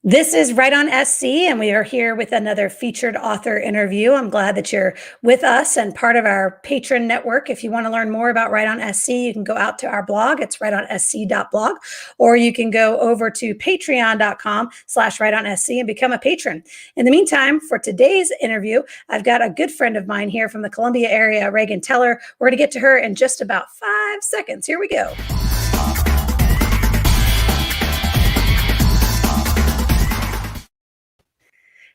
This is Right on SC, and we are here with another featured author interview. I'm glad that you're with us and part of our patron network. If you want to learn more about Right on SC, you can go out to our blog. It's rightonsc.blog, or you can go over to patreon.com/rightonsc and become a patron. In the meantime, for today's interview, I've got a good friend of mine here from the Columbia area, Raegan Teller. We're going to get to her in just about 5 seconds. Here we go.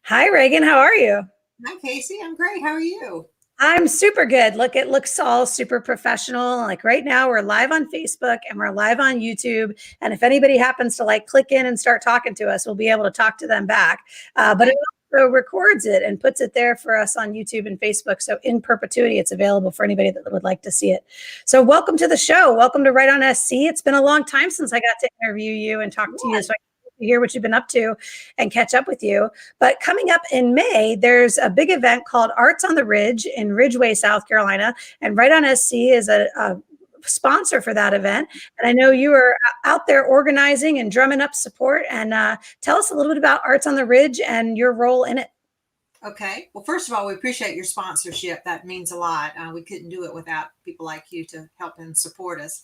Hi, Raegan. How are you? Hi, Casey. I'm great. How are you? I'm super good. Look, it looks all super professional. Like right now, we're live on Facebook and we're live on YouTube. And if anybody happens to click in and start talking to us, we'll be able to talk to them back. But it also records it and puts it there for us on YouTube and Facebook. So in perpetuity, it's available for anybody that would like to see it. So welcome to the show. Welcome to Right on SC. It's been a long time since I got to interview you and talk to you. So I hear what you've been up to and catch up with you. But coming up in May, there's a big event called Arts on the Ridge in Ridgeway, South Carolina. And Right on SC is a sponsor for that event. And I know you are out there organizing and drumming up support. And tell us a little bit about Arts on the Ridge and your role in it. Okay. Well, first of all, we appreciate your sponsorship. That means a lot. We couldn't do it without people like you to help and support us.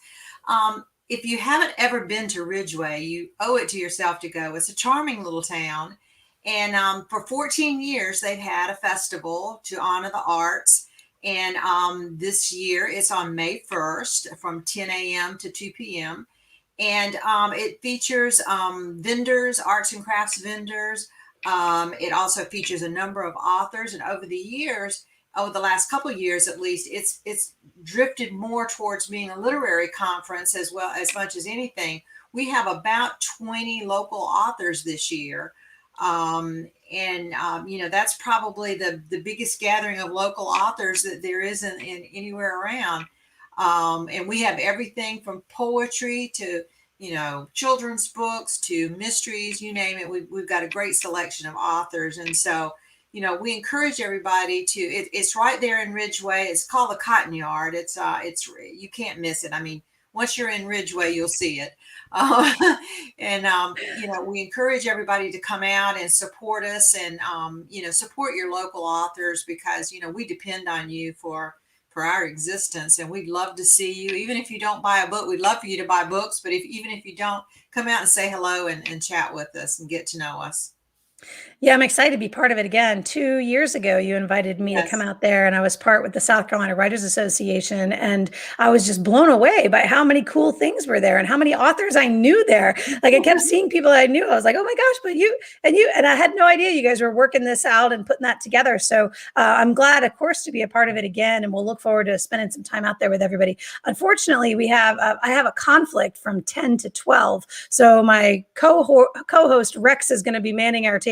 If you haven't ever been to Ridgeway, you owe it to yourself to go. It's a charming little town. And for 14 years, they've had a festival to honor the arts. And this year, it's on May 1st from 10 a.m. to 2 p.m. And it features vendors, arts and crafts vendors. It also features a number of authors. And over the years, over the last couple of years at least, it's drifted more towards being a literary conference as well, as much as anything. We have about 20 local authors this year. That's probably the biggest gathering of local authors that there is in anywhere around. And we have everything from poetry to children's books to mysteries, you name it. We've got a great selection of authors. And so, we encourage everybody to, it's right there in Ridgeway. It's called the Cotton Yard. It's you can't miss it. I mean, once you're in Ridgeway, you'll see it. We encourage everybody to come out and support us and, support your local authors because, we depend on you for our existence, and we'd love to see you. Even if you don't buy a book, we'd love for you to buy books, but even if you don't, come out and say hello and chat with us and get to know us. Yeah, I'm excited to be part of it again. 2 years ago, you invited me to come out there, and I was part with the South Carolina Writers Association, and I was just blown away by how many cool things were there and how many authors I knew there. Like I kept seeing people I knew. I was like, oh my gosh, but you, and I had no idea you guys were working this out and putting that together. So I'm glad, of course, to be a part of it again, and we'll look forward to spending some time out there with everybody. Unfortunately, I have a conflict from 10 to 12. So my co-host Rex is going to be manning our table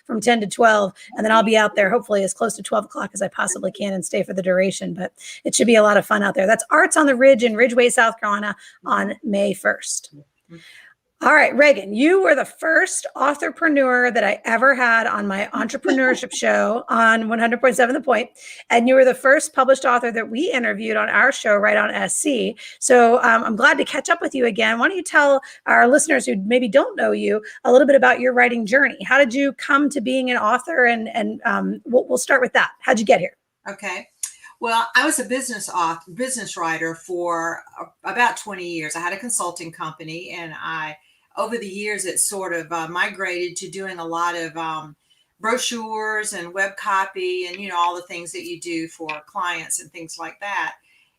from 10 to 12, and then I'll be out there hopefully as close to 12 o'clock as I possibly can and stay for the duration. But it should be a lot of fun out there. That's Arts on the Ridge in Ridgeway, South Carolina on May 1st. All right, Raegan, you were the first authorpreneur that I ever had on my entrepreneurship show on 100.7 The Point. And you were the first published author that we interviewed on our show, Right on SC. So I'm glad to catch up with you again. Why don't you tell our listeners who maybe don't know you a little bit about your writing journey? How did you come to being an author? And we'll start with that. How'd you get here? Okay. Well, I was a business writer for about 20 years. I had a consulting company, and over the years, it sort of migrated to doing a lot of brochures and web copy and, all the things that you do for clients and things like that.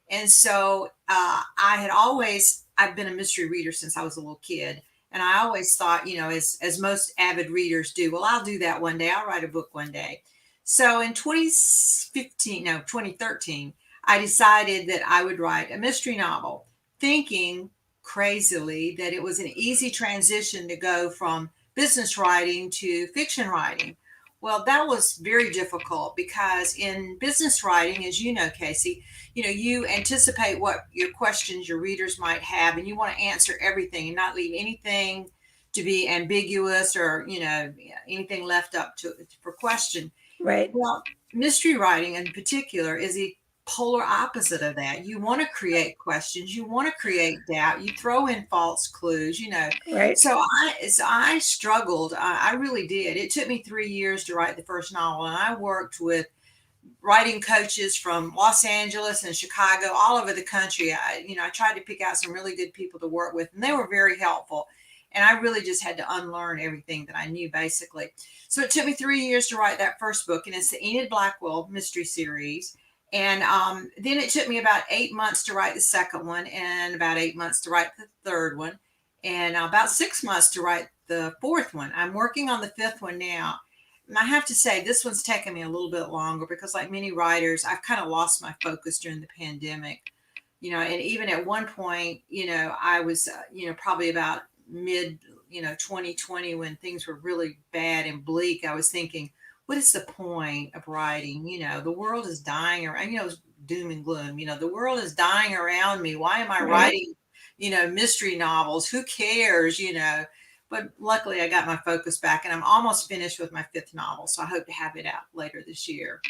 And so I've been a mystery reader since I was a little kid. And I always thought, as most avid readers do, well, I'll do that one day. I'll write a book one day. So in 2013, I decided that I would write a mystery novel, thinking crazily that it was an easy transition to go from business writing to fiction writing. Well, that was very difficult because in business writing, as you know, Casey, you anticipate what your questions your readers might have, and you want to answer everything and not leave anything to be ambiguous or, anything left up for question. Right. Well, mystery writing in particular is polar opposite of that. You want to create questions, you want to create doubt, you throw in false clues, Right. So I struggled. I really did. It took me 3 years to write the first novel, and I worked with writing coaches from Los Angeles and Chicago, all over the country. I tried to pick out some really good people to work with, and they were very helpful. And I really just had to unlearn everything that I knew, basically. So it took me 3 years to write that first book, and it's the Enid Blackwell mystery series. And then it took me about 8 months to write the second one, and about 8 months to write the third one, and about 6 months to write the fourth one. I'm working on the fifth one now. And I have to say, this one's taken me a little bit longer because, like many writers, I've kind of lost my focus during the pandemic. And even at one point, I was, probably about mid, 2020, when things were really bad and bleak. I was thinking, what is the point of writing? The world is dying around, it was doom and gloom. The world is dying around me. Why am I Right. writing, mystery novels? Who cares? But luckily, I got my focus back, and I'm almost finished with my fifth novel. So I hope to have it out later this year.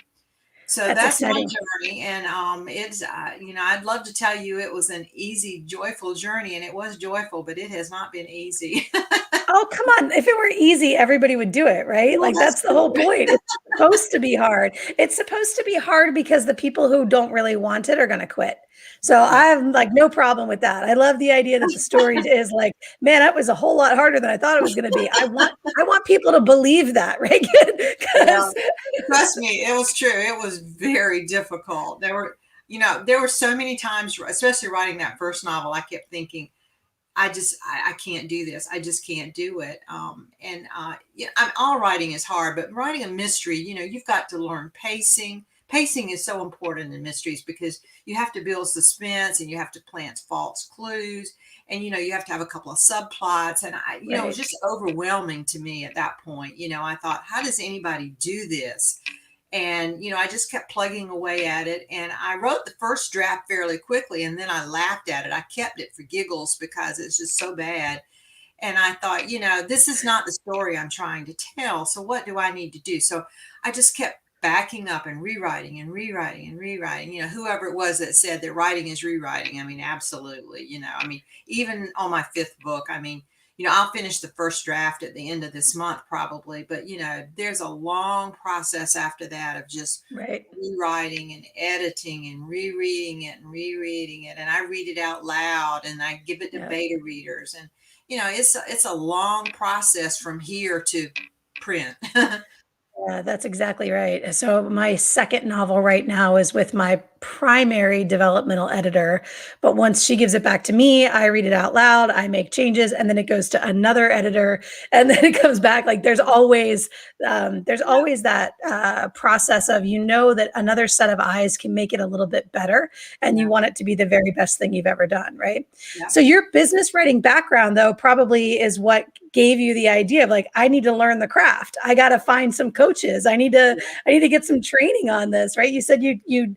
So That's that's my exciting. journey, and it's I'd love to tell you it was an easy, joyful journey, and it was joyful, but it has not been easy. Oh, come on. If it were easy, everybody would do it, right? Well, Like that's that's the whole true. point. It's supposed to be hard. It's supposed to be hard because the people who don't really want it are going to quit. So Yeah. I have like no problem with that. I love the idea that the story is like, man, that was a whole lot harder than I thought it was going to be. I want people to believe that, right? Yeah. Because Trust me, it was true. It was very difficult. There were so many times, especially writing that first novel, I kept thinking, I can't do this. I just can't do it. Yeah, all writing is hard, but writing a mystery, you've got to learn pacing. Pacing is so important in mysteries because you have to build suspense and you have to plant false clues, and you have to have a couple of subplots. And it was right. just overwhelming to me at that point. I thought, how does anybody do this? And I just kept plugging away at it, and I wrote the first draft fairly quickly, and then I laughed at it. I kept it for giggles because it's just so bad. And I thought, this is not the story I'm trying to tell, so what do I need to do? So I just kept backing up and rewriting and rewriting and rewriting. Whoever it was that said that writing is rewriting, I mean, absolutely. Even on my fifth book, I mean, I'll finish the first draft at the end of this month probably, but there's a long process after that of just Right. rewriting and editing and rereading it and rereading it. And I read it out loud and I give it to Yeah. beta readers. And it's a long process from here to print. Yeah, that's exactly right. So my second novel right now is with my primary developmental editor, but once she gives it back to me, I read it out loud, I make changes, and then it goes to another editor, and then it comes back. Like there's Yeah, always that process of that another set of eyes can make it a little bit better, and you yeah, want it to be the very best thing you've ever done, right? yeah, So your business writing background, though, probably is what gave you the idea of like, I need to learn the craft. I got to find some coaches. I need to get some training on this, right? You said you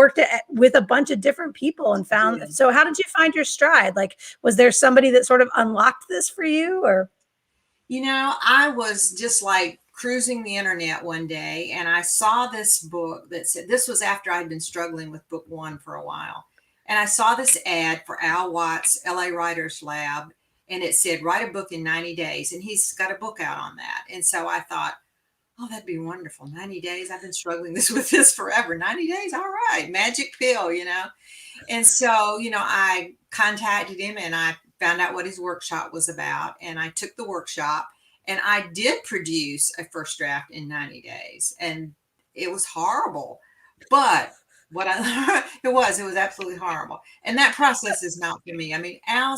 worked with a bunch of different people and found. yeah. So how did you find your stride? Like, was there somebody that sort of unlocked this for you, or? I was just like cruising the internet one day and I saw this book that said, this was after I'd been struggling with book one for a while. And I saw this ad for Al Watts, LA Writers Lab, and it said, write a book in 90 days. And he's got a book out on that. And so I thought, oh, that'd be wonderful. 90 days. I've been struggling with this forever. 90 days. All right. Magic pill. And so, I contacted him and I found out what his workshop was about. And I took the workshop and I did produce a first draft in 90 days. And it was horrible. But what I it was absolutely horrible. And that process is not for me. I mean, Al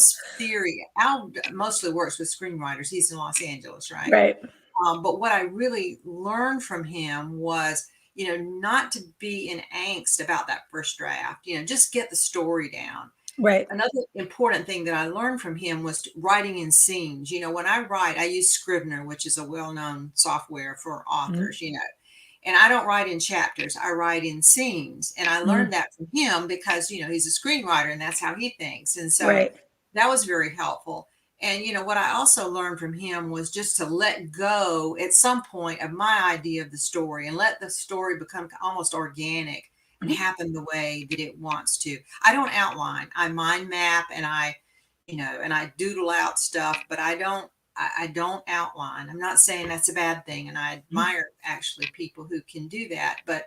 mostly works with screenwriters. He's in Los Angeles, right? Right, But what I really learned from him was, not to be in angst about that first draft, just get the story down. right. Another important thing that I learned from him was writing in scenes. When I write, I use Scrivener, which is a well known software for Mhm, authors, and I don't write in chapters, I write in scenes. And I mhm. learned that from him because, he's a screenwriter and that's how he thinks. And so Right, that was very helpful. And what I also learned from him was just to let go at some point of my idea of the story and let the story become almost organic and happen the way that it wants to. I don't outline. I mind map and and I doodle out stuff, but I don't outline. I'm not saying that's a bad thing. And I admire actually people who can do that. But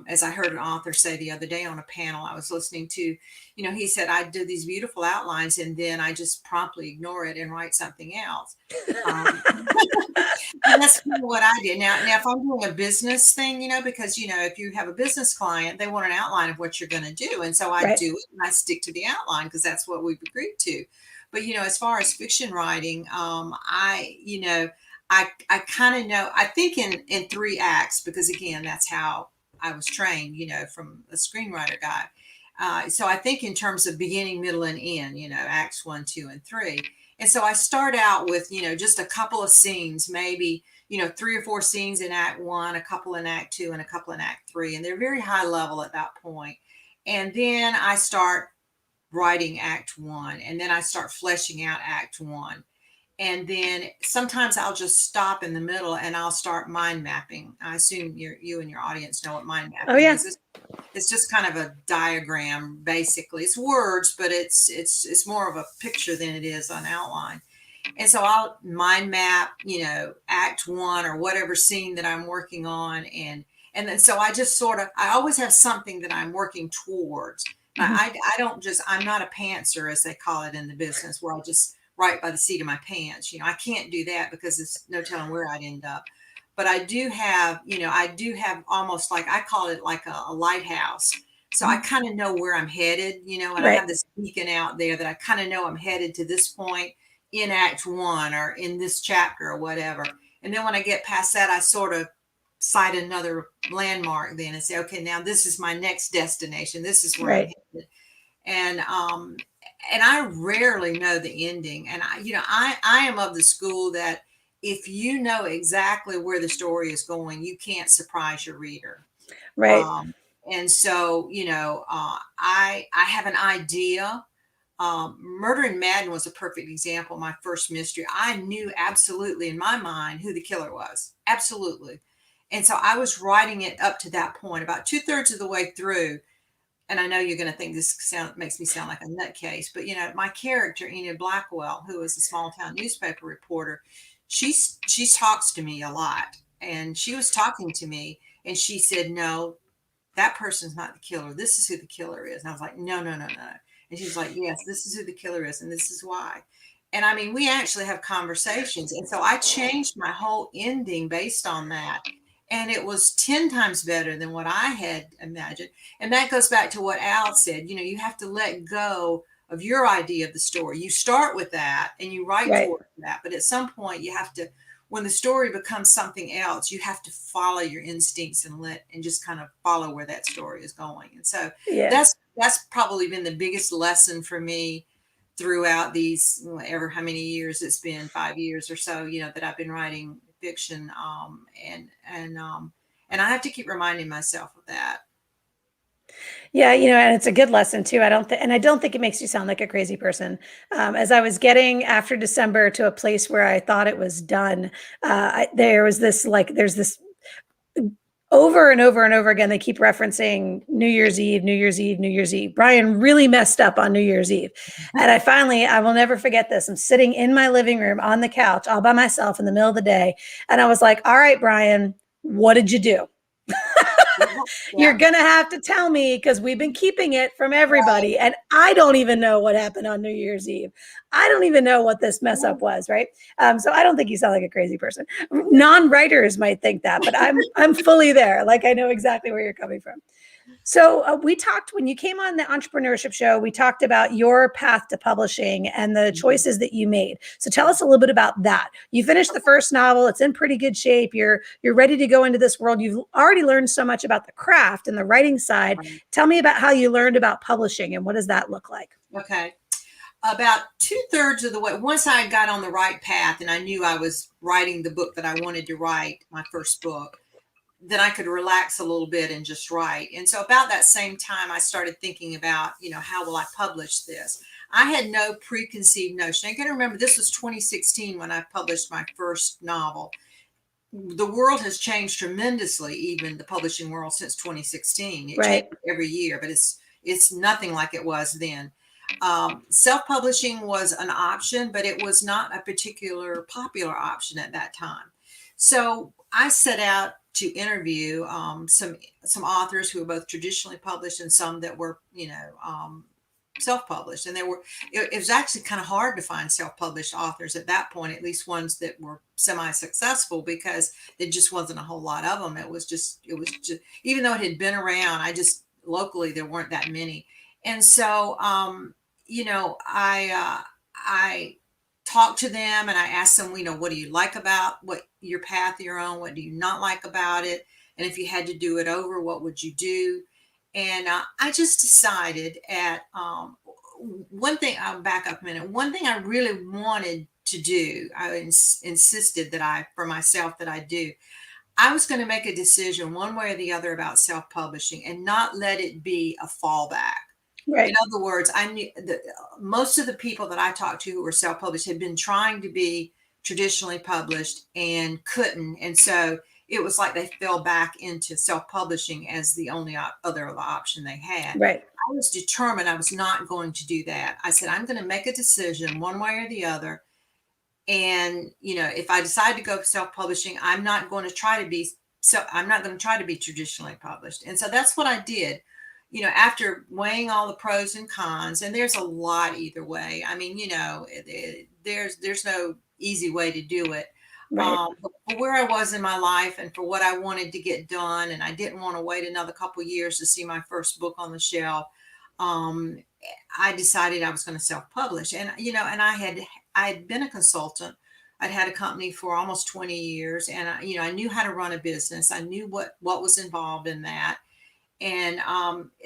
as I heard an author say the other day on a panel I was listening to, he said, I do these beautiful outlines and then I just promptly ignore it and write something else. And that's kind of what I did. Now, if I'm doing a business thing, because, if you have a business client, they want an outline of what you're going to do. And so I Right. do it and I stick to the outline because that's what we've agreed to. But, as far as fiction writing, I kind of know, I think in 3 acts, because again, that's how I was trained, from a screenwriter guy. So I think in terms of beginning, middle, and end, acts 1, 2, and 3. And so I start out with, just a couple of scenes, maybe, 3 or 4 scenes in act 1, a couple in act 2, and a couple in act 3. And they're very high level at that point. And then I start writing act 1, and then I start fleshing out act 1. And then sometimes I'll just stop in the middle and I'll start mind mapping. I assume you and your audience know what mind mapping is. It's just kind of a diagram, basically. It's words, but it's more of a picture than it is an outline. And so I'll mind map, act 1 or whatever scene that I'm working on. And then so I just I always have something that I'm working towards. I don't just, I'm not a pantser, as they call it in the business, where I just write by the seat of my pants. I can't do that because there's no telling where I'd end up. But I do have, almost like, I call it like a lighthouse. So I kind of know where I'm headed, and I have this beacon out there that I kind of know I'm headed to this point in act 1 or in this chapter or whatever. And then when I get past that, I sort of cite another landmark then and say, okay, now this is my next destination. This is where I'm headed. And I rarely know the ending. And I am of the school that if you know exactly where the story is going, you can't surprise your reader. Right. And so, I have an idea. Murder in Madden was a perfect example. My first mystery, I knew absolutely in my mind who the killer was. Absolutely. And so I was writing it up to that point, about 2/3 of the way through. And I know you're going to think this makes me sound like a nutcase, but my character, Enid Blackwell, who is a small town newspaper reporter, she talks to me a lot. And she was talking to me and she said, no, that person's not the killer. This is who the killer is. And I was like, no, no, no, no. And she's like, yes, this is who the killer is. And this is why. And I mean, we actually have conversations. And so I changed my whole ending based on that. And it was 10 times better than what I had imagined. And that goes back to what Al said. You have to let go of your idea of the story. You start with that and you write towards that. But at some point you have to, when the story becomes something else, you have to follow your instincts and just kind of follow where that story is going. And so that's probably been the biggest lesson for me throughout these, ever how many years it's been, 5 years or so, that I've been writing fiction. And I have to keep reminding myself of that. Yeah, and it's a good lesson too. I don't think it makes you sound like a crazy person. As I was getting after December to a place where I thought it was done, there's this over and over and over again, they keep referencing New Year's Eve, New Year's Eve, New Year's Eve. Brian really messed up on New Year's Eve. And I will never forget this. I'm sitting in my living room on the couch all by myself in the middle of the day. And I was like, all right, Brian, what did you do? You're going to have to tell me because we've been keeping it from everybody. And I don't even know what happened on New Year's Eve. I don't even know what this mess up was. Right. So I don't think you sound like a crazy person. Non-writers might think that, but I'm fully there. Like I know exactly where you're coming from. So we talked when you came on the entrepreneurship show, we talked about your path to publishing and the choices that you made. So tell us a little bit about that. You finished the first novel. It's in pretty good shape. You're ready to go into this world. You've already learned so much about the craft and the writing side. Tell me about how you learned about publishing and what does that look like? Okay. About 2/3 of the way, once I got on the right path and I knew I was writing the book that I wanted to write, my first book, then I could relax a little bit and just write. And so about that same time, I started thinking about, how will I publish this? I had no preconceived notion. I got to remember this was 2016 when I published my first novel. the world has changed tremendously, even the publishing world, since 2016. It Right. changes every year, but it's nothing like it was then. Self-publishing was an option, but it was not a particular popular option at that time. So I set out to interview some authors who were both traditionally published and some that were, self-published. And it was actually kind of hard to find self-published authors at that point, at least ones that were semi-successful, because there just wasn't a whole lot of them. It was just, even though it had been around, locally, there weren't that many. And so, I talked to them and I asked them, what do you like about what your path you're on? What do you not like about it? And if you had to do it over, what would you do? And I just decided one thing, I'll back up a minute. One thing I really wanted to do, I insisted for myself that I do. I was going to make a decision one way or the other about self-publishing and not let it be a fallback. Right. In other words, I knew that most of the people that I talked to who were self-published had been trying to be traditionally published and couldn't. And so it was like they fell back into self-publishing as the only other option they had. Right. I was determined I was not going to do that. I said, I'm going to make a decision one way or the other. And, if I decide to go self-publishing, I'm not going to try to be traditionally published. And so that's what I did. After weighing all the pros and cons, and there's a lot either way. I mean, there's no easy way to do it. Right. But for where I was in my life and for what I wanted to get done, and I didn't want to wait another couple of years to see my first book on the shelf, I decided I was going to self-publish. And, and I had been a consultant. I'd had a company for almost 20 years, and I knew how to run a business. I knew what was involved in that. And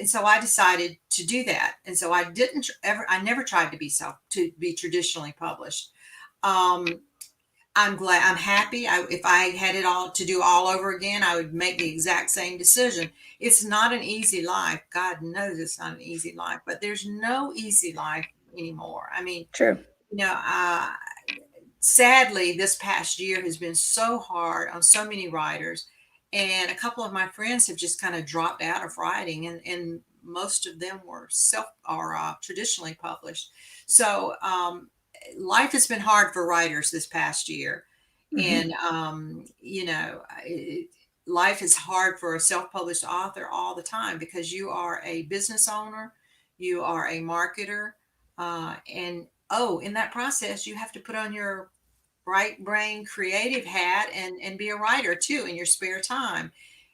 so I decided to do that. And so I never tried to be traditionally published. I'm glad, I'm happy. If I had it all to do all over again, I would make the exact same decision. It's not an easy life. God knows it's not an easy life, but there's no easy life anymore. I mean, True. Sadly, this past year has been so hard on so many writers. And a couple of my friends have just kind of dropped out of writing, and most of them were traditionally published. So life has been hard for writers this past year. Mm-hmm. And, life is hard for a self-published author all the time, because you are a business owner, you are a marketer, and in that process, you have to put on your right brain creative hat and be a writer too in your spare time.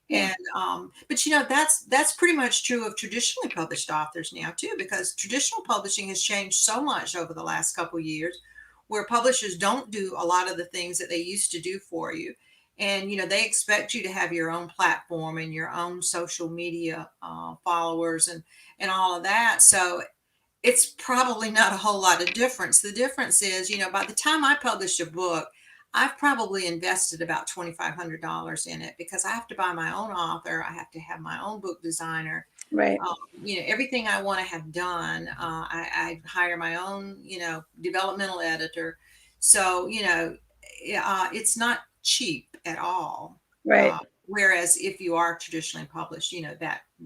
Yeah. And but that's pretty much true of traditionally published authors now too, because traditional publishing has changed so much over the last couple of years, where publishers don't do a lot of the things that they used to do for you. And they expect you to have your own platform and your own social media followers and all of that. So it's probably not a whole lot of difference. The difference is, by the time I publish a book, I've probably invested about $2,500 in it, because I have to buy my own author. I have to have my own book designer. Right. Everything I want to have done, I hire my own, developmental editor. So, it's not cheap at all. Right. Whereas if you are traditionally published,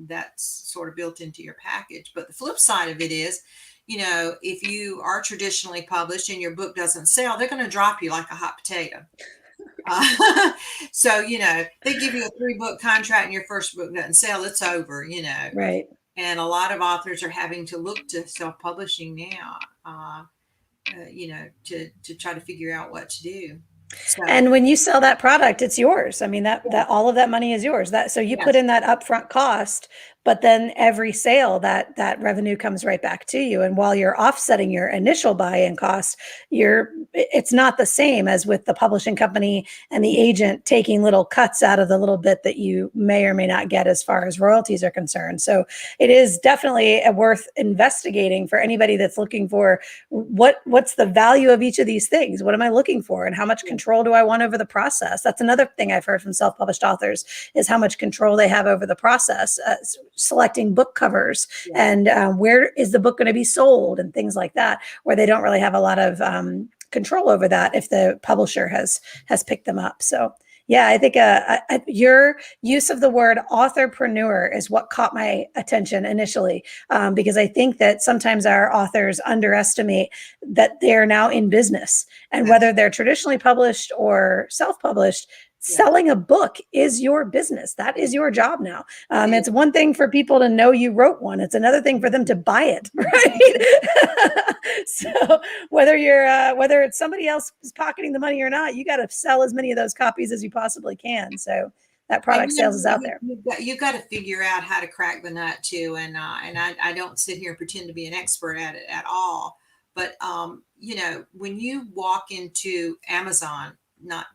that's sort of built into your package. But the flip side of it is, if you are traditionally published and your book doesn't sell, they're going to drop you like a hot potato. So, they give you a 3-book contract and your first book doesn't sell, it's over, Right. And a lot of authors are having to look to self-publishing now, to try to figure out what to do. So, And when you sell that product, it's yours. I mean, that all of that money is yours. So you put yes. in that upfront cost, but then every sale that revenue comes right back to you. And while you're offsetting your initial buy-in cost, it's not the same as with the publishing company and the agent taking little cuts out of the little bit that you may or may not get as far as royalties are concerned. So it is definitely worth investigating for anybody that's looking for what's the value of each of these things. What am I looking for, and how much control do I want over the process? That's another thing I've heard from self-published authors, is how much control they have over the process, selecting book covers, and where is the book going to be sold, and things like that, where they don't really have a lot of control over that if the publisher has picked them up. So Yeah, I think your use of the word authorpreneur is what caught my attention initially, because I think that sometimes our authors underestimate that they're now in business, and whether they're traditionally published or self-published, Yeah, selling a book is your business. That is your job now. it is. It's one thing for people to know you wrote one. It's another thing for them to buy it, right? So whether it's somebody else is pocketing the money or not, you got to sell as many of those copies as you possibly can. So that And product sales is out there. you got to figure out how to crack the nut too. And I don't sit here and pretend to be an expert at it at all. But when you walk into Amazon, not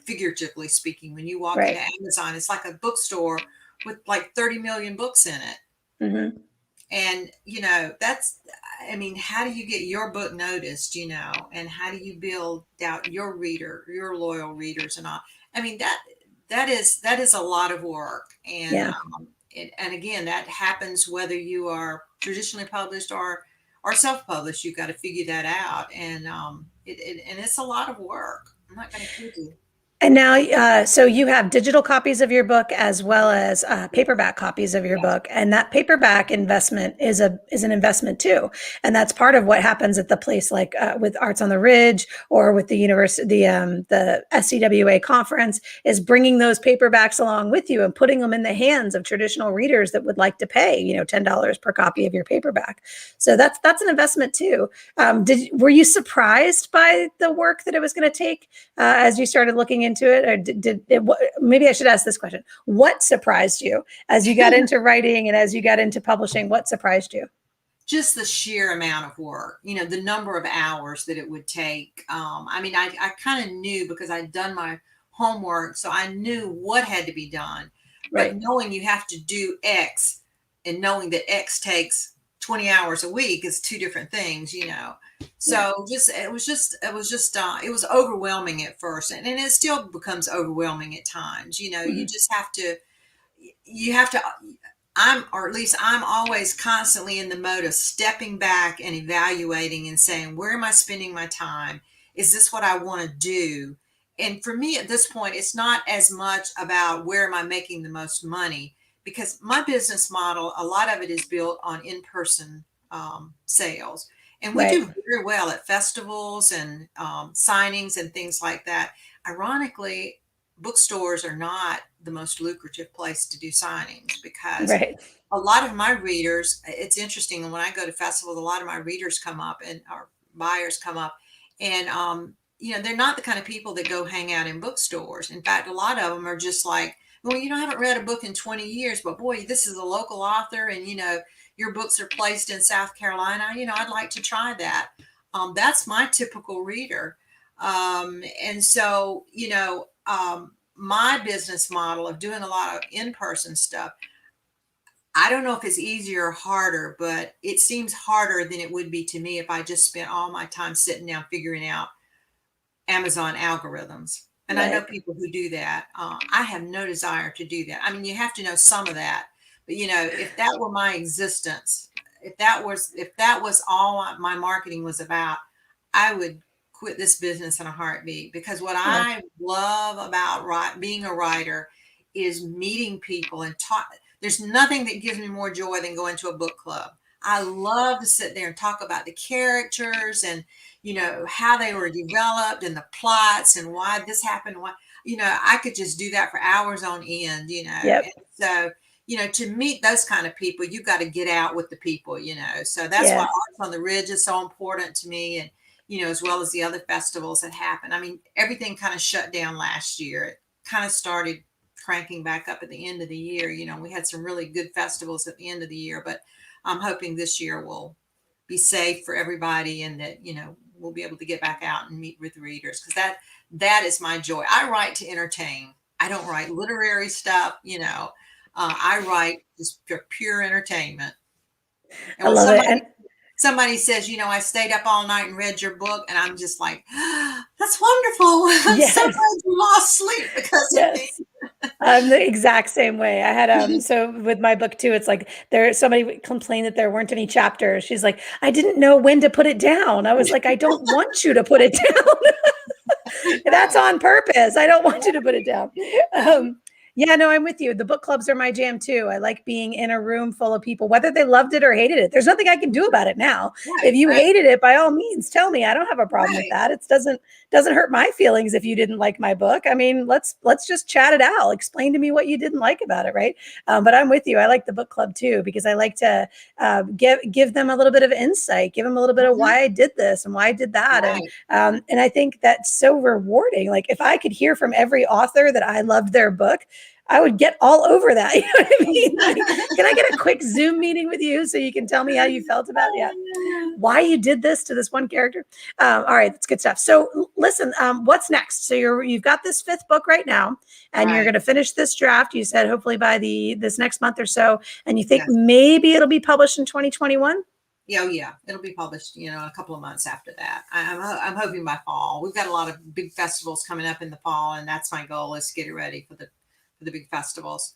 figuratively speaking, when you walk into Right. Amazon, it's like a bookstore with like 30 million books in it. Mm-hmm. And that's, I mean, how do you get your book noticed, and how do you build out your loyal readers and all? I mean, that is a lot of work. And Yeah. and again, that happens whether you are traditionally published or self-published. You've got to figure that out. And and it's a lot of work. I'm not going to kid you. And now, so you have digital copies of your book as well as paperback copies of your Yes. book, and that paperback investment is an investment too, and that's part of what happens at the place like with Arts on the Ridge or with the university, the SCWA conference, is bringing those paperbacks along with you and putting them in the hands of traditional readers that would like to pay $10 per copy of your paperback. So that's an investment too. Were you surprised by the work that it was going to take as you started looking into it, or maybe I should ask this question: what surprised you as you got into writing and as you got into publishing? What surprised you? Just the sheer amount of work, the number of hours that it would take. I mean, I kind of knew because I'd done my homework, so I knew what had to be done. But Right. knowing you have to do X and knowing that X takes 20 hours a week is two different things. Yeah. So it was overwhelming at first, and it still becomes overwhelming at times. You Mhm. just you have to or at least I'm always constantly in the mode of stepping back and evaluating and saying, where am I spending my time? Is this what I want to do? And for me at this point, it's not as much about where am I making the most money, because my business model, a lot of it is built on in-person sales. And we Right. do very well at festivals and signings and things like that. Ironically, bookstores are not the most lucrative place to do signings because Right. a lot of my readers, it's interesting. And when I go to festivals, a lot of my readers come up and our buyers come up and, they're not the kind of people that go hang out in bookstores. In fact, a lot of them are just like, well, I haven't read a book in 20 years, but boy, this is a local author and, your books are placed in South Carolina. I'd like to try that. That's my typical reader. And so, my business model of doing a lot of in-person stuff, I don't know if it's easier or harder, but it seems harder than it would be to me if I just spent all my time sitting down figuring out Amazon algorithms. And I know Right. people who do that. I have no desire to do that. I mean, you have to know some of that, but if that were my existence, if that was all my marketing was about, I would quit this business in a heartbeat, because what Yeah. I love about being a writer is meeting people and talk. There's nothing that gives me more joy than going to a book club. I love to sit there and talk about the characters and how they were developed and the plots and why this happened. Why I could just do that for hours on end. Yep. And so to meet those kind of people, you got to get out with the people. So that's why Yeah. Arts on the Ridge is so important to me, and as well as the other festivals that happen. I mean, everything kind of shut down last year. It kind of started cranking back up at the end of the year. We had some really good festivals at the end of the year, but I'm hoping this year will be safe for everybody, and that we'll be able to get back out and meet with readers, because that is my joy. I write to entertain. I don't write literary stuff. I write just for pure entertainment. And I when love it. somebody And somebody says, I stayed up all night and read your book, and I'm just like, that's wonderful. I'm so yes, glad you lost sleep because of me. yes. I'm the exact same way. I had so with my book too, it's like somebody complained that there weren't any chapters. She's like, I didn't know when to put it down. I was like, I don't want you to put it down. That's on purpose. I don't want you to put it down. Yeah, no, I'm with you. The book clubs are my jam too. I like being in a room full of people, whether they loved it or hated it. There's nothing I can do about it now. Right, If you right, hated it, by all means, tell me. I don't have a problem with right. that. It doesn't hurt my feelings if you didn't like my book. I mean, let's just chat it out. Explain to me what you didn't like about it, right? But I'm with you. I like the book club too because I like to give them a little bit of insight, give them a little bit of Mhm. why I did this and why I did that, Right. and I think that's so rewarding. Like if I could hear from every author that I loved their book, I would get all over that. You know what I mean? Like, can I get a quick Zoom meeting with you so you can tell me how you felt about it? Yeah, why you did this to this one character. All right, that's good stuff. So listen, what's next? So you've got this fifth book right now, and you're Right. going to finish this draft. You said hopefully by this next month or so, and you think Yes. maybe it'll be published in 2021. Yeah, oh, yeah. It'll be published, a couple of months after that. I'm hoping by fall. We've got a lot of big festivals coming up in the fall, and that's my goal is to get it ready for the big festivals.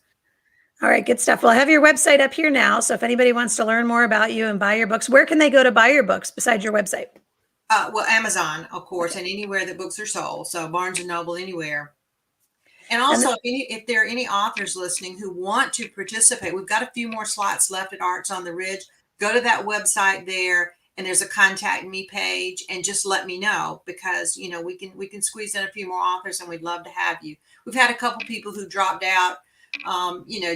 All right, good stuff. Well, I have your website up here now. So if anybody wants to learn more about you and buy your books, where can they go to buy your books besides your website? Well, Amazon, of course, and anywhere that books are sold. So Barnes and Noble, anywhere. And And also, if there are any authors listening who want to participate, we've got a few more slots left at Arts on the Ridge. Go to that website there, and there's a contact me page, and just let me know because we can squeeze in a few more authors, and we'd love to have you. We've had a couple people who dropped out,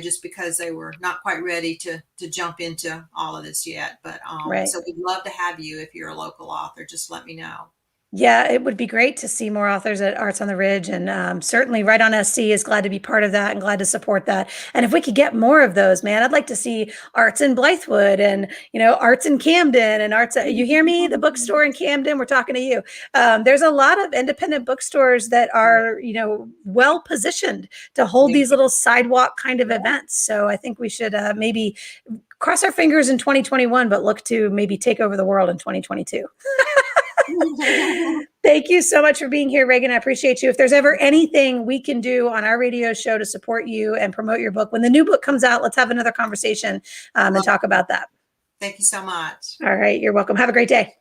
just because they were not quite ready to jump into all of this yet. But right. so we'd love to have you if you're a local author. Just let me know. Yeah, it would be great to see more authors at Arts on the Ridge. And certainly Right on SC is glad to be part of that and glad to support that. And if we could get more of those, man, I'd like to see Arts in Blythewood and, Arts in Camden and Arts. You hear me? The bookstore in Camden, we're talking to you. There's a lot of independent bookstores that are, well positioned to hold Yeah. these little sidewalk kind of events. So I think we should maybe cross our fingers in 2021, but look to maybe take over the world in 2022. Thank you so much for being here, Raegan. I appreciate you. If there's ever anything we can do on our radio show to support you and promote your book, when the new book comes out, let's have another conversation and talk about that. Thank you so much. All right. You're welcome. Have a great day.